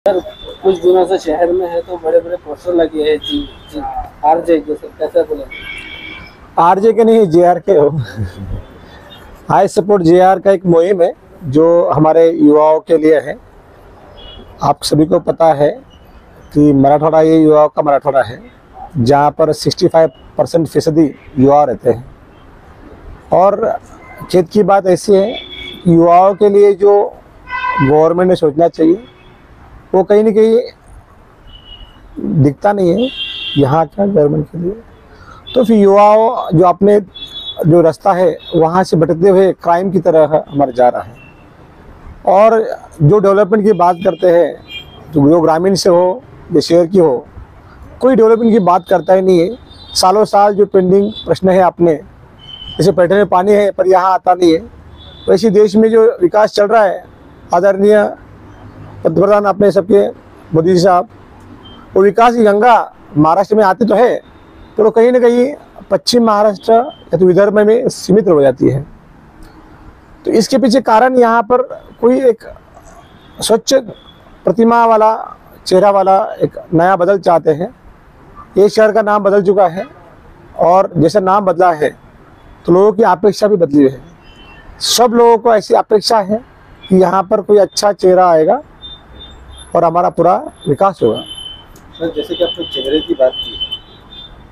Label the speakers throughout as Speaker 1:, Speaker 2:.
Speaker 1: Sir कुछ दिनों से शहर में है तो बड़े बड़े पोस्टर लगे हैं जी आरजे के, सर कैसे बोले?
Speaker 2: आरजे के नहीं, जेआर के हो। आई सपोर्ट जेआर का एक मुहिम है जो हमारे युवाओं के लिए है। आप सभी को पता है कि मराठवाड़ा ये युवाओं का मराठवाड़ा है, जहाँ पर 65% युवा रहते हैं। और खेत की बात ऐसी है कि युवाओं के लिए जो गवर्नमेंट ने सोचना चाहिए वो कहीं ना कहीं दिखता नहीं है यहाँ का गवर्नमेंट के लिए। तो फिर युवाओं जो अपने जो रास्ता है वहाँ से भटकते हुए क्राइम की तरह हमारा जा रहा है। और जो डेवलपमेंट की बात करते हैं तो जो ग्रामीण से हो या शहर की हो, कोई डेवलपमेंट की बात करता ही नहीं है। सालों साल जो पेंडिंग प्रश्न है अपने, जैसे पेटे में पानी है पर यहाँ आता नहीं है, वैसे देश में जो विकास चल रहा है आदरणीय पंतप्रधान अपने सबके मोदी जी साहब, वो विकास की गंगा महाराष्ट्र में आती तो है तो कहीं ना कहीं पश्चिम महाराष्ट्र या तो विदर्भ में सीमित हो जाती है। तो इसके पीछे कारण यहाँ पर कोई एक स्वच्छ प्रतिमा वाला चेहरा वाला एक नया बदल चाहते हैं। ये शहर का नाम बदल चुका है और जैसे नाम बदला है तो लोगों की अपेक्षा भी बदली है। सब लोगों को ऐसी अपेक्षा है कि यहाँ पर कोई अच्छा चेहरा आएगा और हमारा पूरा विकास होगा।
Speaker 3: सर जैसे कि आपने चेहरे की बात की,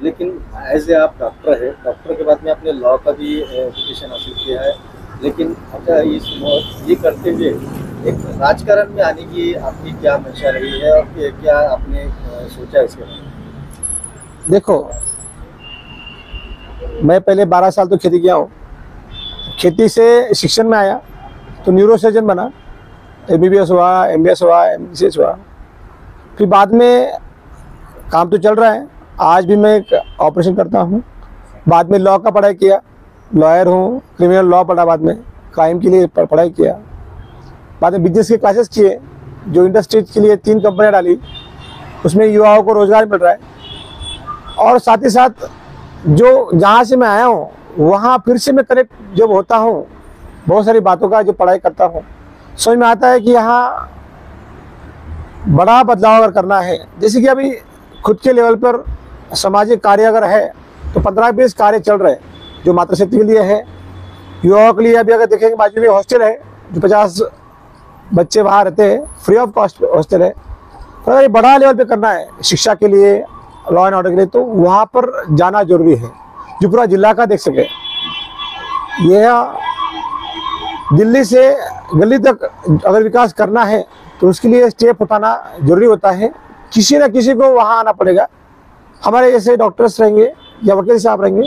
Speaker 3: लेकिन एज ए आप डॉक्टर है, डॉक्टर के बाद में आपने लॉ का भी एजुकेशन हासिल किया है, लेकिन अच्छा ये करते हुए एक राजकारण में आने की आपकी क्या मंशा रही है और क्या आपने सोचा इसके बारे में?
Speaker 2: देखो, मैं पहले 12 साल तो खेती किया हूँ। खेती से शिक्षण में आया तो न्यूरो सर्जन बना, MBBS हुआ, MBS हुआ, MCS हुआ। फिर बाद में काम तो चल रहा है, आज भी मैं एक ऑपरेशन करता हूँ। बाद में लॉ का पढ़ाई किया, लॉयर हूँ, क्रिमिनल लॉ पढ़ा, बाद में क्राइम के लिए पढ़ाई किया। बाद में बिजनेस के क्लासेस किए, जो इंडस्ट्री के लिए 3 कंपनियाँ डाली, उसमें युवाओं को रोजगार मिल रहा है। और साथ ही साथ जो जहाँ से मैं आया हूँ वहाँ फिर से मैं कनेक्ट जब होता हूँ, बहुत सारी बातों का जो पढ़ाई करता हूँ, समझ में आता है कि यहाँ बड़ा बदलाव अगर करना है, जैसे कि अभी खुद के लेवल पर सामाजिक कार्य अगर है तो 15-20 कार्य चल रहे हैं जो मातृशक्ति के लिए है, युवाओं के लिए। अभी अगर देखेंगे बाजू में हॉस्टल है जो 50 बच्चे वहाँ रहते हैं, फ्री ऑफ कॉस्ट हॉस्टल है। तो अगर ये बड़ा लेवल पे करना है शिक्षा के लिए, लॉ एंड ऑर्डर के लिए, तो वहाँ पर जाना जरूरी है जो पूरा जिला का देख सके। यह दिल्ली से गली तक अगर विकास करना है तो उसके लिए स्टेप उठाना जरूरी होता है। किसी न किसी को वहाँ आना पड़ेगा। हमारे जैसे डॉक्टर्स रहेंगे या वकील साहब रहेंगे,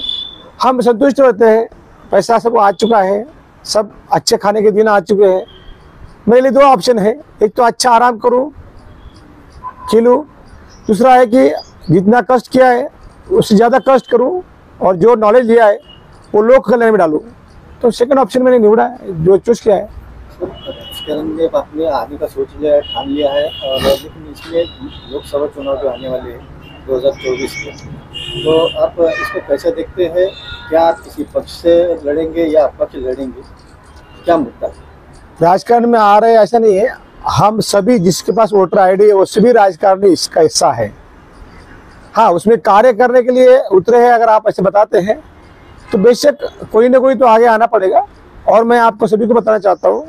Speaker 2: हम संतुष्ट रहते हैं, पैसा सब आ चुका है, सब अच्छे खाने के दिन आ चुके हैं। मेरे लिए 2 ऑप्शन है, एक तो अच्छा आराम करूँ, खेलूँ, दूसरा है कि जितना कष्ट किया है उससे ज़्यादा कष्ट करूँ और जो नॉलेज लिया है वो लोक कल्याण में डालूँ। तो सेकंड ऑप्शन मैंने निवड़ा है, जो चूज किया है।
Speaker 3: राजकारण में आपने आने का सोच लिया है, ठान लिया है, और लेकिन इसमें लोकसभा चुनाव जो आने वाले हैं 2024 के, तो आप इसको कैसे देखते हैं? क्या आप किसी पक्ष से लड़ेंगे या अपक्ष लड़ेंगे? क्या मुद्दा है?
Speaker 2: राजकारण में आ रहे ऐसा नहीं है, हम सभी जिसके पास वोटर ID है वो सभी राजकारण में इसका हिस्सा है। हाँ, उसमें कार्य करने के लिए उतरे हैं अगर आप ऐसे बताते हैं तो बेशक कोई ना कोई तो आगे आना पड़ेगा। और मैं आपको सभी को बताना चाहता हूँ,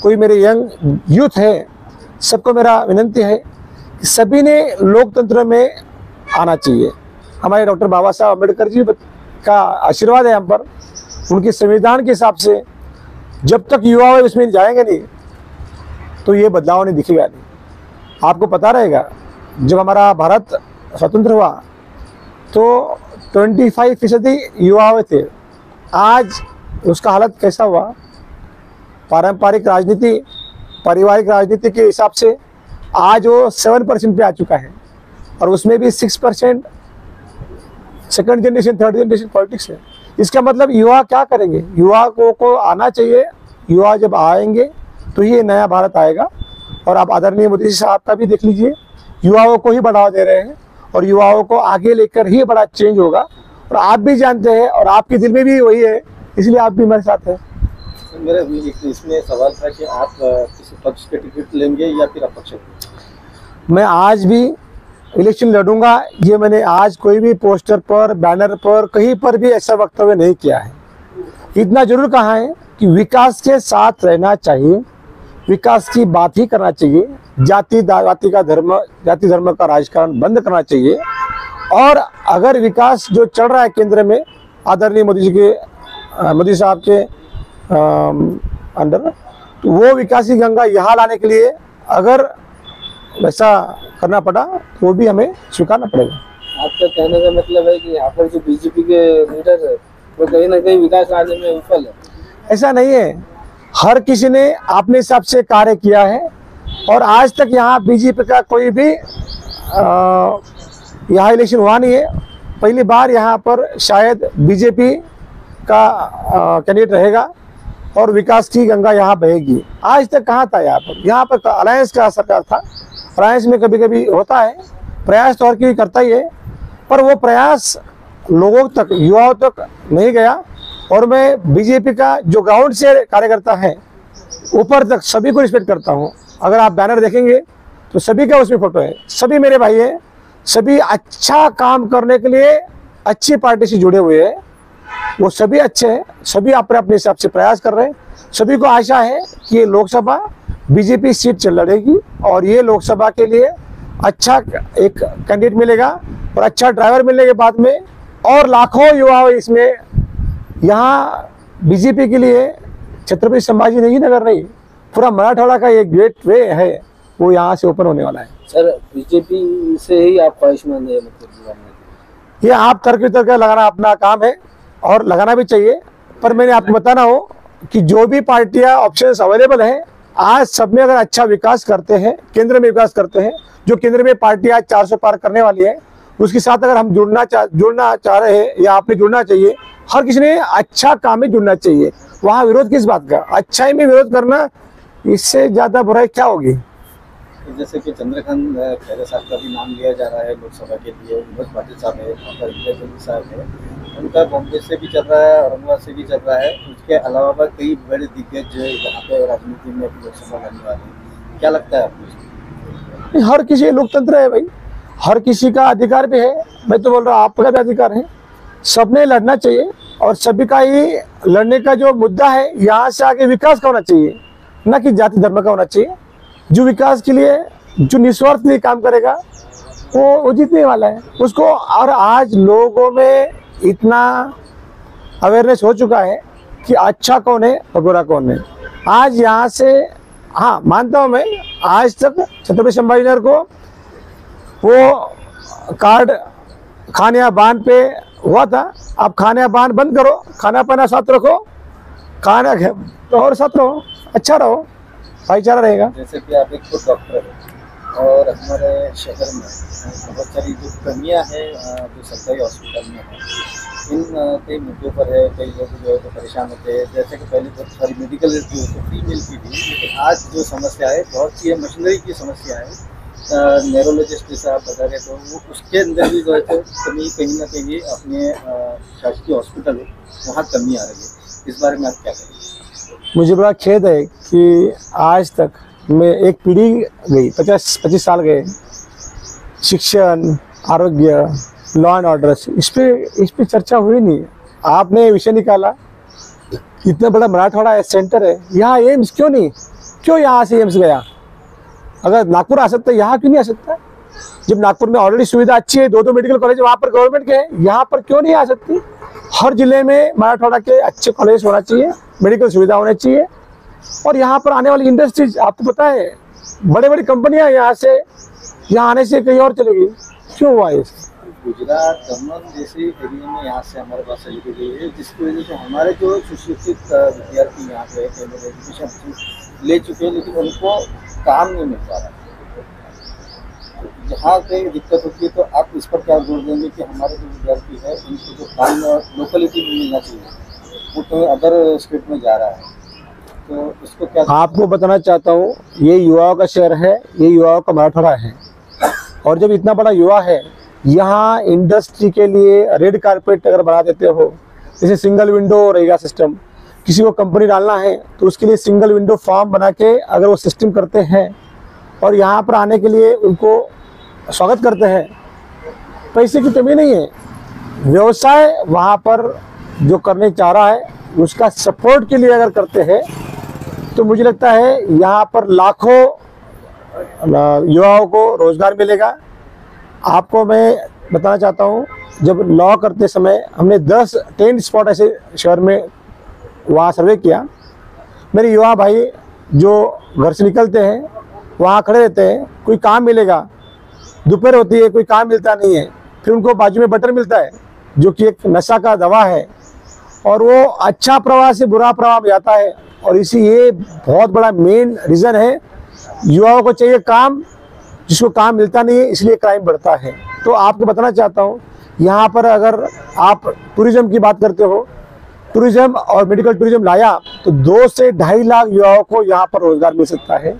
Speaker 2: कोई मेरे यंग यूथ है, सबको मेरा विनंती है कि सभी ने लोकतंत्र में आना चाहिए। हमारे डॉक्टर बाबा साहब अम्बेडकर जी का आशीर्वाद है हम पर, उनके संविधान के हिसाब से जब तक युवा इसमें जाएंगे नहीं तो ये बदलाव नहीं दिखेगा नहीं। आपको पता रहेगा जब हमारा भारत स्वतंत्र हुआ तो 25% युवा थे, आज उसका हालत कैसा हुआ? पारंपरिक राजनीति, पारिवारिक राजनीति के हिसाब से आज वो 7% पे आ चुका है और उसमें भी 6% second generation, third generation politics है। इसका मतलब युवा क्या करेंगे? युवा को आना चाहिए। युवा जब आएंगे तो ये नया भारत आएगा। और आप आदरणीय मोदी जी साहब का भी देख लीजिए, युवाओं को ही बढ़ावा दे रहे हैं और युवाओं को आगे लेकर ही बड़ा चेंज होगा। और आप भी जानते हैं और आपके दिल में भी वही है, इसलिए आप भी हमारे साथ हैं।
Speaker 3: मेरा भी इसमें सवाल था कि आप किसी पक्ष के टिकट लेंगे या फिर अपक्ष?
Speaker 2: देखो, मैं आज भी इलेक्शन लड़ूंगा, ये मैंने आज कोई भी पोस्टर पर, बैनर पर, कहीं पर भी ऐसा वक्तव्य नहीं किया है। इतना जरूर कहा है कि विकास के साथ रहना चाहिए, विकास की बात ही करना चाहिए, जाति धर्म का राजकारण बंद करना चाहिए। और अगर विकास जो चल रहा है केंद्र में आदरणीय मोदी साहब के अंडर, तो वो विकास की गंगा यहाँ लाने के लिए अगर वैसा करना पड़ा तो वो भी हमें स्वीकारना पड़ेगा।
Speaker 1: आपका कहने का मतलब है कि यहाँ पर जो बीजेपी के लीडर है वो कहीं ना कहीं विकास लाने में विफल है?
Speaker 2: ऐसा नहीं है, हर किसी ने अपने हिसाब से कार्य किया है और आज तक यहाँ बीजेपी का कोई भी यहाँ इलेक्शन हुआ नहीं है। पहली बार यहाँ पर शायद बीजेपी का कैंडिडेट रहेगा और विकास की गंगा यहाँ बहेगी। आज तक कहाँ था यहाँ पर अलायंस का सरकार था। अलायंस में कभी कभी होता है प्रयास, तो और कोई करता ही है, पर वो प्रयास लोगों तक, युवाओं तक नहीं गया। और मैं बीजेपी का जो ग्राउंड से कार्यकर्ता है ऊपर तक सभी को रिस्पेक्ट करता हूँ। अगर आप बैनर देखेंगे तो सभी का उसमें फोटो है, सभी मेरे भाई हैं, सभी अच्छा काम करने के लिए अच्छी पार्टी से जुड़े हुए हैं, वो सभी अच्छे हैं, सभी अपने अपने हिसाब से प्रयास कर रहे हैं। सभी को आशा है कि ये लोकसभा बीजेपी सीट से लड़ेगी और ये लोकसभा के लिए अच्छा एक कैंडिडेट मिलेगा और अच्छा ड्राइवर मिलने के बाद में और लाखों युवा इसमें यहाँ बीजेपी के लिए छत्रपति संभाजी नगर नहीं, पूरा मराठवाड़ा का एक गेट वे है, वो यहाँ से ओपन होने वाला है।
Speaker 1: सर बीजेपी से ही आप ख्वाहिशमंद है? मतलब
Speaker 2: ये आप तर्क वितर्क लगाना अपना काम है और लगाना भी चाहिए, पर मैंने आपको बताना हो कि जो भी पार्टियां ऑप्शंस अवेलेबल हैं आज सब में अगर अच्छा विकास करते हैं, केंद्र में विकास करते हैं, जो केंद्र में पार्टियां 400 पार करने वाली है उसके साथ अगर हम जुड़ना चाह रहे हैं या आपने जुड़ना चाहिए, हर किसी ने अच्छा काम में जुड़ना चाहिए। वहाँ विरोध किस बात का? अच्छाई में विरोध करना, इससे ज्यादा बुराई क्या होगी?
Speaker 3: जैसे कि चंद्रकांत खैरे साहब का भी नाम लिया जा रहा है लोकसभा के लिए, विनोद पाटिल साहब है, इंदिरा गांधी साहब है, उनका बॉम्बे से भी चल रहा है, औरंगाबाद से भी चल रहा है। उसके अलावा कई बड़े दिग्गज यहाँ पे राजनीति में अभी लोकसभा लड़ने वाले हैं, क्या लगता है आपको?
Speaker 2: हर किसी लोकतंत्र है भाई, हर किसी का अधिकार भी है। मैं तो बोल रहा हूँ आपका भी अधिकार है, सबने लड़ना चाहिए और सभी का ही लड़ने का जो मुद्दा है यहाँ से आगे विकास का होना चाहिए, ना कि जाति धर्म का होना चाहिए। जो विकास के लिए, जो निस्वार्थ लिए काम करेगा वो जीतने वाला है उसको। और आज लोगों में इतना अवेयरनेस हो चुका है कि अच्छा कौन है और बुरा कौन है। आज यहाँ से हाँ मानता हूँ मैं, आज तक छत्रपति संभाजी नगर को वो कार्ड खाने बांध पे हुआ था। आप खाने बांध बंद करो, खाना पाना साथ रखो, खाना और साथ रहो, अच्छा रहो, भाईचारा रहेगा।
Speaker 3: जैसे कि आप एक खुद डॉक्टर है और हमारे शहर में बहुत सारी जो कमियां हैं जो सरकारी हॉस्पिटल में है, इन कई मुद्दों पर है, कई लोग जो है तो परेशान होते हैं। जैसे कि पहले बहुत सारी मेडिकल जो फ्री मिलती थी, लेकिन आज जो समस्या है बहुत सी मशीनरी की समस्या है। न्यूरोलॉजिस्ट जैसे आप बता रहे तो वो उसके अंदर भी जो है तो कमी कहीं ना कहीं अपने शासकीय हॉस्पिटल है वहाँ कमी आ रही है। इस बारे में आप क्या करेंगे?
Speaker 2: मुझे बड़ा खेद है कि आज तक मैं एक पीढ़ी गई, 25 साल गए, शिक्षण, आरोग्य, लॉ एंड ऑर्डर, इस पे चर्चा हुई नहीं। आपने विषय निकाला, इतना बड़ा मराठवाड़ा सेंटर है, यहाँ एम्स क्यों नहीं? क्यों यहाँ से एम्स गया? अगर नागपुर आ सकता है यहाँ क्यों नहीं आ सकता? जब नागपुर में ऑलरेडी सुविधा अच्छी है, 2 मेडिकल कॉलेज वहाँ पर गवर्नमेंट के हैं, यहाँ पर क्यों नहीं आ सकती? हर जिले में मराठवाड़ा के अच्छे कॉलेज होना चाहिए, मेडिकल सुविधा होना चाहिए। और यहाँ पर आने वाली इंडस्ट्रीज, आपको पता है बड़ी बड़ी कंपनियां यहाँ से यहाँ आने से कहीं और चलेगी, क्यों हुआ है?
Speaker 3: गुजरात, दमन जैसे एरिया में यहाँ से हमारे पास चली गई है, जिसकी वजह से हमारे जो सुशिक्षित विद्यार्थी यहाँ पे एजुकेशन ले चुके हैं, लेकिन उनको काम नहीं मिल पा रहा। जहाँ कहीं दिक्कत होती है तो आप इस पर क्या जोर देंगे कि हमारे जो विद्यार्थी है उनको जो काम लोकलिटी में मिलना चाहिए, वो तो अदर स्टेट में जा रहा है, तो इसको क्या?
Speaker 2: आपको बताना चाहता हूँ, ये युवाओं का शहर है, ये युवाओं का मराठवाड़ा है। और जब इतना बड़ा युवा है, यहाँ इंडस्ट्री के लिए रेड कारपेट अगर बना देते हो, जैसे सिंगल विंडो रहेगा सिस्टम, किसी को कंपनी डालना है तो उसके लिए सिंगल विंडो फॉर्म बना के अगर वो सिस्टम करते हैं और यहाँ पर आने के लिए उनको स्वागत करते हैं। पैसे की कमी नहीं है, व्यवसाय वहाँ पर जो करने चाह रहा है उसका सपोर्ट के लिए अगर करते हैं तो मुझे लगता है यहाँ पर लाखों युवाओं को रोजगार मिलेगा। आपको मैं बताना चाहता हूँ, जब लॉ करते समय हमने 10 स्पॉट ऐसे शहर में वहाँ सर्वे किया। मेरे युवा भाई जो घर से निकलते हैं वहाँ खड़े रहते हैं, कोई काम मिलेगा, दोपहर होती है कोई काम मिलता नहीं है, फिर उनको बाजू में बटर मिलता है जो कि एक नशा का दवा है, और वो अच्छा प्रवाह से बुरा प्रवाह में जाता है। और इसी ये बहुत बड़ा मेन रीज़न है, युवाओं को चाहिए काम, जिसको काम मिलता नहीं है इसलिए क्राइम बढ़ता है। तो आपको बताना चाहता हूँ, यहाँ पर अगर आप टूरिज्म की बात करते हो, टूरिज्म और मेडिकल टूरिज्म लाया तो 2 से 2.5 लाख युवाओं को यहाँ पर रोजगार मिल सकता है।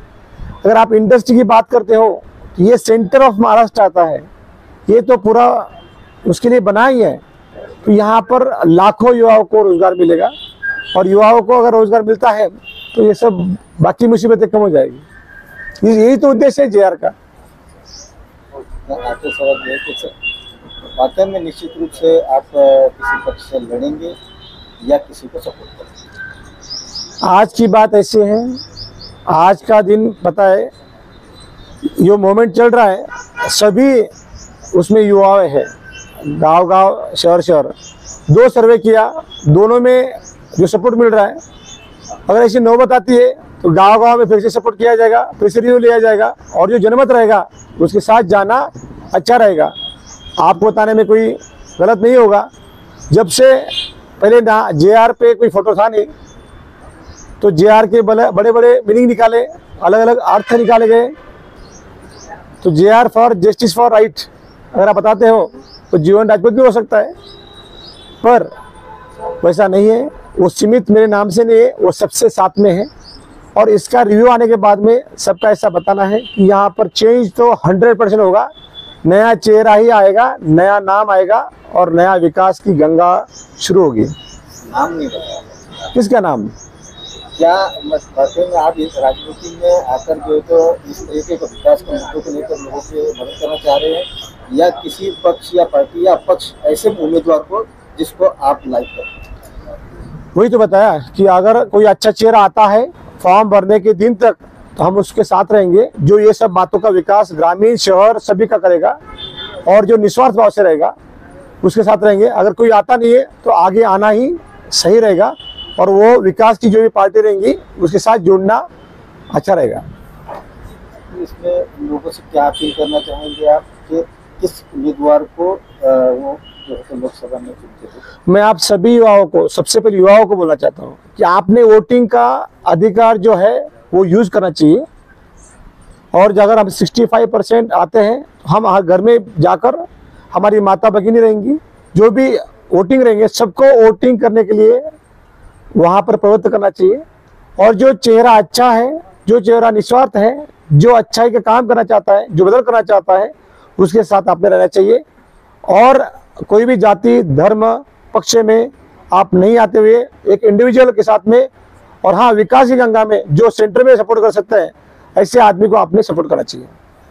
Speaker 2: अगर आप इंडस्ट्री की बात करते हो तो ये सेंटर ऑफ महाराष्ट्र आता है, ये तो पूरा उसके लिए बना ही है। तो यहाँ पर लाखों युवाओं को रोजगार मिलेगा, और युवाओं को अगर रोजगार मिलता है तो ये सब बाकी मुसीबतें कम हो जाएगी। यही तो उद्देश्य है JR का।
Speaker 3: आपके सवाल ये कुछ वाकई में निश्चित रूप से आप किसी पक्ष से लड़ेंगे या किसी को सपोर्ट करेंगे?
Speaker 2: आज की बात ऐसी है, आज का दिन पता है, जो मोमेंट चल रहा है सभी उसमें युवा है, गांव-गांव, शहर-शहर। 2 सर्वे किया, दोनों में जो सपोर्ट मिल रहा है, अगर ऐसी नौबत आती है तो गांव-गांव में फिर से सपोर्ट किया जाएगा, फिर से रिव्यू लिया जाएगा, और जो जनमत रहेगा उसके साथ जाना अच्छा रहेगा। आपको बताने में कोई गलत नहीं होगा। जब से पहले ना JR पे कोई फोटो था नहीं, तो JR के बड़े बड़े मीनिंग निकाले, अलग अलग अर्थ निकाले गए। तो JR for justice for right अगर आप बताते हो तो जीवन राजपूत भी हो सकता है, पर वैसा नहीं है। वो सीमित मेरे नाम से नहीं है, वो सबसे साथ में है। और इसका रिव्यू आने के बाद में सबका ऐसा बताना है कि यहाँ पर चेंज तो 100% होगा, नया चेहरा ही आएगा, नया नाम आएगा, और नया विकास की गंगा शुरू होगी।
Speaker 3: नाम नहीं बताया
Speaker 2: किसका नाम?
Speaker 3: क्या वाकई में आप इस राजनीति में आकर जो है तो इस तरीके के विकास के मुद्दों को लेकर लोगों की मदद करना चाह रहे हैं, या किसी पक्ष या पार्टी या पक्ष ऐसे उम्मीदवार को जिसको आप लाइक करते हैं?
Speaker 2: वही तो बताया कि अगर कोई अच्छा चेहरा आता है फॉर्म भरने के दिन तक तो हम उसके साथ रहेंगे, जो ये सब बातों का विकास ग्रामीण शहर सभी का करेगा, और जो निस्वार्थ भाव से रहेगा उसके साथ रहेंगे। अगर कोई आता नहीं है तो आगे आना ही सही रहेगा, और वो विकास की जो भी पार्टी रहेंगी उसके साथ जुड़ना अच्छा रहेगा।
Speaker 3: इसमें लोगों से क्या अपील करना चाहेंगे आप कि किस उम्मीदवार को वो जो है लोकसभा में चुनते थे?
Speaker 2: मैं आप सभी युवाओं को, सबसे पहले युवाओं को बोलना चाहता हूँ कि आपने वोटिंग का अधिकार जो है वो यूज़ करना चाहिए। और अगर हम 65% आते हैं तो हम घर में जाकर, हमारी माता भगिनी रहेंगी, जो भी वोटिंग रहेंगे, सबको वोटिंग करने के लिए वहाँ पर प्रवृत्त करना चाहिए। और जो चेहरा अच्छा है, जो चेहरा निस्वार्थ है, जो अच्छाई का काम करना चाहता है, जो बदल करना चाहता है, उसके साथ आपने रहना चाहिए। और कोई भी जाति धर्म पक्ष में आप नहीं आते हुए एक इंडिविजुअल के साथ में, और हाँ, विकास की गंगा में जो सेंटर में सपोर्ट कर सकते हैं, ऐसे आदमी को आपने सपोर्ट करना चाहिए।